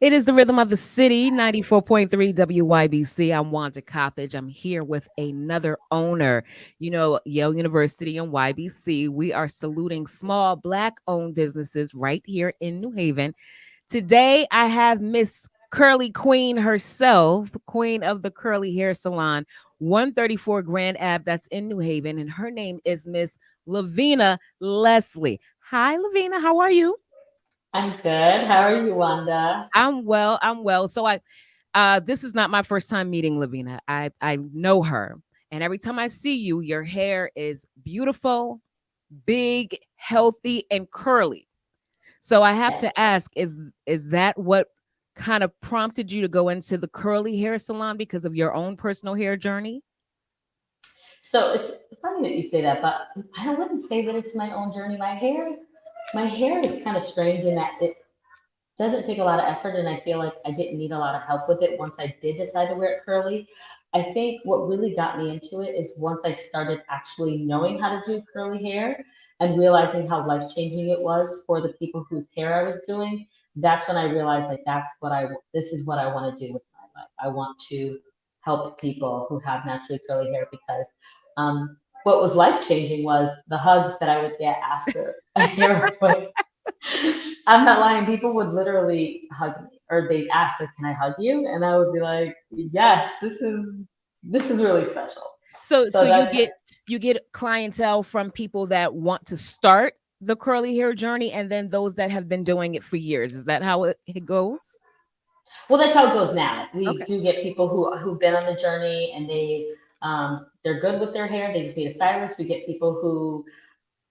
It is the rhythm of the city, 94.3 WYBC. I'm Wanda Coppage. I'm here with another owner, Yale University and YBC. We are saluting small Black owned businesses right here in New Haven. Today, I have Miss Curly Queen herself, queen of the Curly Hair Salon, 134 Grand Ave, that's in New Haven. And her name is Miss Luvena Leslie. Hi, Luvena. How are you? I'm good. How are you, Wanda? I'm well. I'm well. This is not my first time meeting Lavina. I know her, and every time I see you, your hair is beautiful, big, healthy, and curly. So I have Yes. to ask: is that what kind of prompted you to go into the curly hair salon because of your own personal hair journey? So it's funny that you say that, but I wouldn't say that it's my own journey. My hair is kind of strange in that it doesn't take a lot of effort, and I feel like I didn't need a lot of help with it once I did decide to wear it curly. I think what really got me into it is once I started actually knowing how to do curly hair and realizing how life changing it was for the people whose hair I was doing. That's when I realized like this is what I want to do with my life. I want to help people who have naturally curly hair because what was life changing was the hugs that I would get after a hair appointment. I'm not lying. People would literally hug me, or they'd ask, like, "Can I hug you?" And I would be like, "Yes, this is really special." So So that's you get clientele from people that want to start the curly hair journey, and then those that have been doing it for years. Is that how it goes? well, that's how it goes now. We Okay. do get people who've been on the journey and they're good with their hair. They just need a stylist. We get people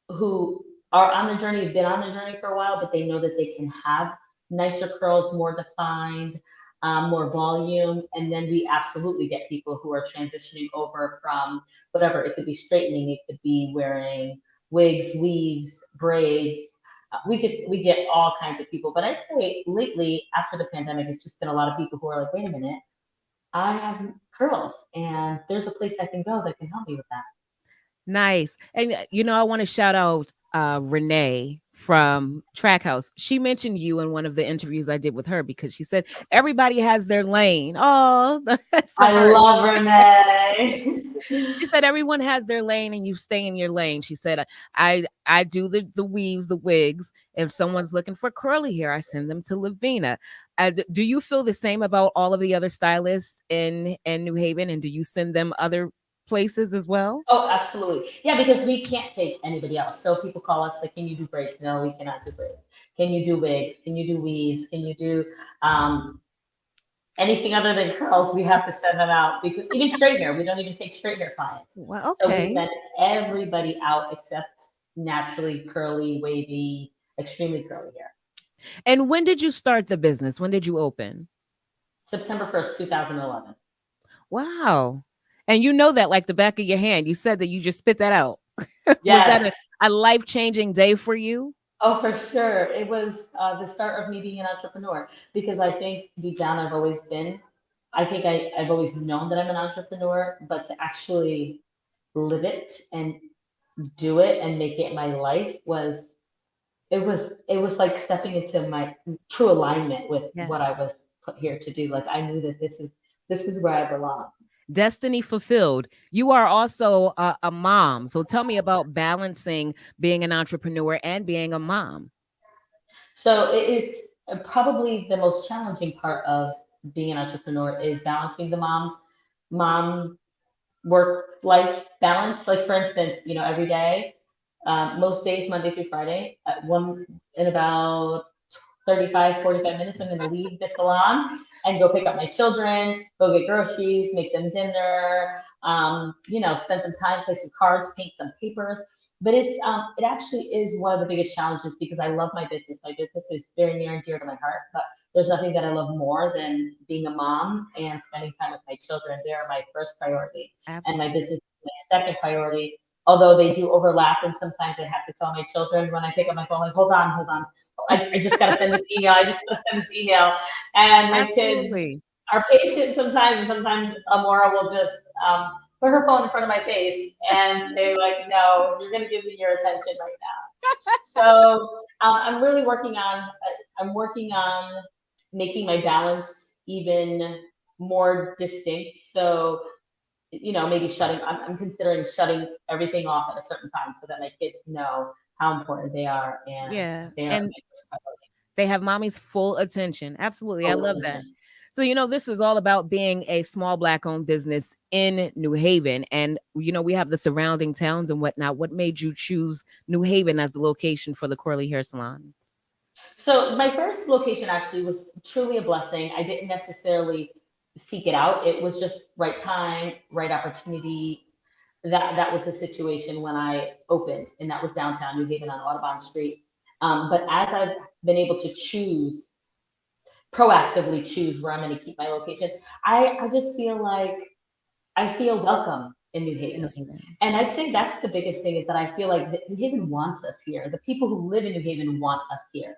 who are on the journey, have been on the journey for a while, but they know that they can have nicer curls, more defined, more volume. And then we absolutely get people who are transitioning over from whatever. It could be straightening, it could be wearing wigs, weaves, braids. We get all kinds of people, but I'd say lately after the pandemic, it's just been a lot of people who are like, wait a minute, I have curls, and there's a place I can go that can help me with that. Nice. And I want to shout out Renee from Trackhouse. She mentioned you in one of the interviews I did with her because she said everybody has their lane. Oh, that's the I heart. love Renee. She said everyone has their lane and you stay in your lane. She said I do the weaves, the wigs. If someone's looking for curly hair, I send them to Lavina. Do you feel the same about all of the other stylists in New Haven, and do you send them other places as well? Oh, absolutely. Yeah, because we can't take anybody else. So people call us like, can you do braids? No, we cannot do braids. Can you do wigs? Can you do weaves? Can you do um, anything other than curls? We have to send them out because even straight hair, we don't even take straight hair clients. Well, So we okay. send everybody out except naturally curly, wavy, extremely curly hair. And when did you start the business? When did you open? September 1st, 2011. Wow. And you know that like the back of your hand. You said that you just spit that out. Was that Yes. a life-changing day for you? Oh, for sure. It was the start of me being an entrepreneur because I think deep down I've always been. I've always known that I'm an entrepreneur, but to actually live it and do it and make it my life was like stepping into my true alignment with Yeah. what I was put here to do. Like I knew that this is where I belong. Destiny fulfilled. You are also a mom. So tell me about balancing being an entrepreneur and being a mom. So it is probably the most challenging part of being an entrepreneur is balancing the mom work life balance. Like for instance, every day, most days, Monday through Friday, at one in about 35, 45 minutes, I'm going to leave the salon and go pick up my children, go get groceries, make them dinner, spend some time, play some cards, paint some papers. But it actually is one of the biggest challenges because I love my business. My business is very near and dear to my heart, but there's nothing that I love more than being a mom and spending time with my children. They are my first priority, and my Absolutely. business is my second priority. Although they do overlap, and sometimes I have to tell my children when I pick up my phone, like, hold on. I just got to send this email. I just got to send this email. And my kids Absolutely. are patient sometimes, and sometimes Amora will just put her phone in front of my face and say, like, no, you're going to give me your attention right now. So I'm really working on making my balance even more distinct. So, maybe I'm considering shutting everything off at a certain time so that my kids know how important they are and Yeah. they are And my first priority. they have mommy's full attention. Absolutely. I Full love that. attention. So, this is all about being a small Black owned business in New Haven. And, we have the surrounding towns and whatnot. What made you choose New Haven as the location for the Curly Hair Salon? So my first location actually was truly a blessing. I didn't necessarily seek it out. It was just right time, right opportunity. That was the situation when I opened, and that was downtown New Haven on Audubon Street. But as I've been able to proactively choose where I'm going to keep my location, I just feel like I feel welcome in New In New Haven. Haven. And I'd say that's the biggest thing is that I feel like New Haven wants us here. The people who live in New Haven want us here.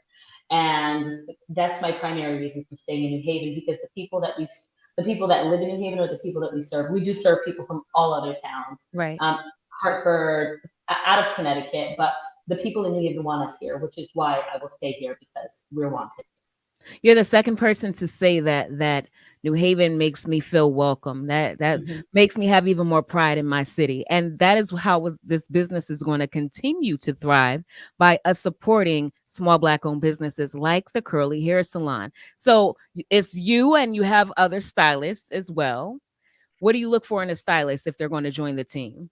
And that's my primary reason for staying in New Haven because the people that live in New Haven are the people that we serve. We do serve people from all other towns, Right. um, Hartford, out of Connecticut, but the people in New Haven want us here, which is why I will stay here because we're wanted. You're the second person to say that New Haven makes me feel welcome. That Mhm. makes me have even more pride in my city. And that is how this business is going to continue to thrive by us supporting small Black owned businesses like the Curly Hair Salon. So it's you and you have other stylists as well. What do you look for in a stylist if they're going to join the team?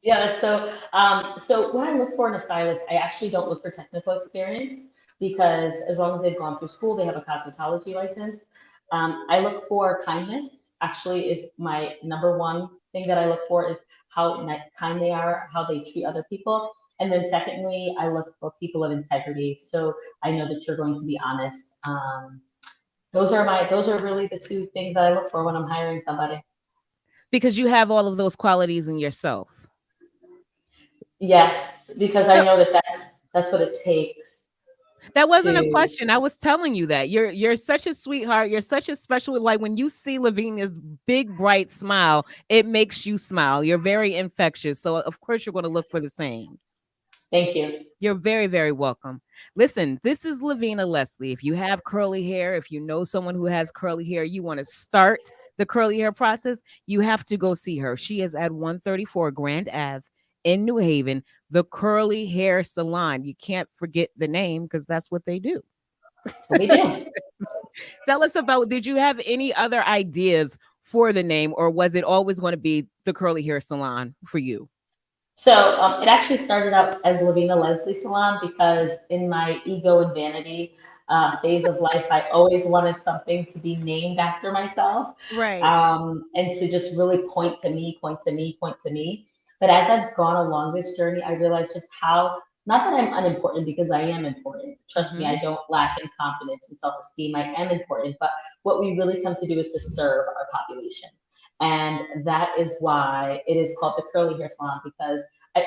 Yeah, so what I look for in a stylist, I actually don't look for technical experience because as long as they've gone through school, they have a cosmetology license. I look for kindness. Actually, is my number one thing that I look for is how kind they are, how they treat other people, and then secondly, I look for people of integrity. So I know that you're going to be honest. Those are really the two things that I look for when I'm hiring somebody. Because you have all of those qualities in yourself. Yes, because I know that that's what it takes That wasn't a to. question. I was telling you that. You're such a sweetheart. You're such a special like when you see Lavena's big bright smile, it makes you smile. You're very infectious. So of course you're going to look for the same. Thank you. You're very, very welcome. Listen, this is Luvena Leslie. If you have curly hair, if you know someone who has curly hair, you want to start the curly hair process, you have to go see her. She is at 134 Grand Ave in New Haven, the Curly Hair Salon. You can't forget the name because that's what they do. That's what we do. Tell us about, did you have any other ideas for the name or was it always going to be the Curly Hair Salon for you? So it actually started out as Luvena Leslie Salon because in my ego and vanity phase of life, I always wanted something to be named after myself Right. and to just really point to me, point to me, point to me. But as I've gone along this journey, I realized just how, not that I'm unimportant because I am important. Trust me, Hmm. I don't lack in confidence and self esteem. I am important. But what we really come to do is to serve our population. And that is why it is called the Curly Hair Salon because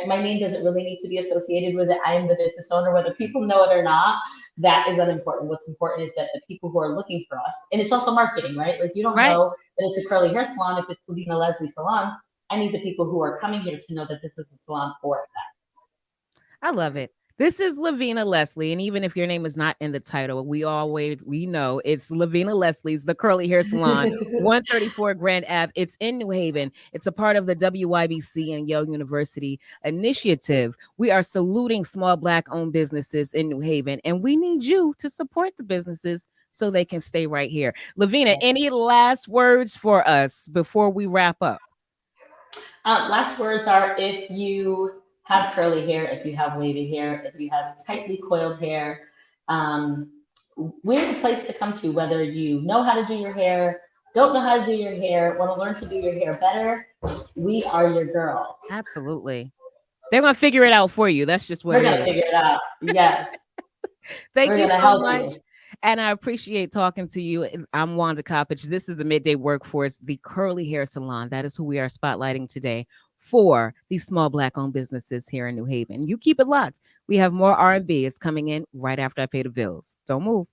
my name doesn't really need to be associated with it. I am the business owner, whether people know it or not. That is unimportant. What's important is that the people who are looking for us, and it's also marketing, right? Like you don't Right. know that it's a curly hair salon if it's Luvena Leslie Salon. I need the people who are coming here to know that this is a salon for that. I love it. This is Luvena Leslie, and even if your name is not in the title, we know it's Luvena Leslie's the Curly Hair Salon, 134 Grand Ave. It's in New Haven. It's a part of the WYBC and Yale University initiative. We are saluting small Black-owned businesses in New Haven, and we need you to support the businesses so they can stay right here. Lavina, any last words for us before we wrap up? Last words are if you have curly hair, if you have wavy hair, if you have tightly coiled hair, um, we're the place to come to, whether you know how to do your hair, don't know how to do your hair, want to learn to do your hair better. We are your girls. Absolutely. They're going to figure it out for you. That's just what We're it going to is. figure it out. Yes, Thank we're you going to so help much. you. And I appreciate talking to you. I'm Wanda Coppage. This is the Midday Workforce, the Curly Hair Salon. That is who we are spotlighting today for these small Black-owned businesses here in New Haven. You keep it locked. We have more R&B. It's coming in right after I pay the bills. Don't move.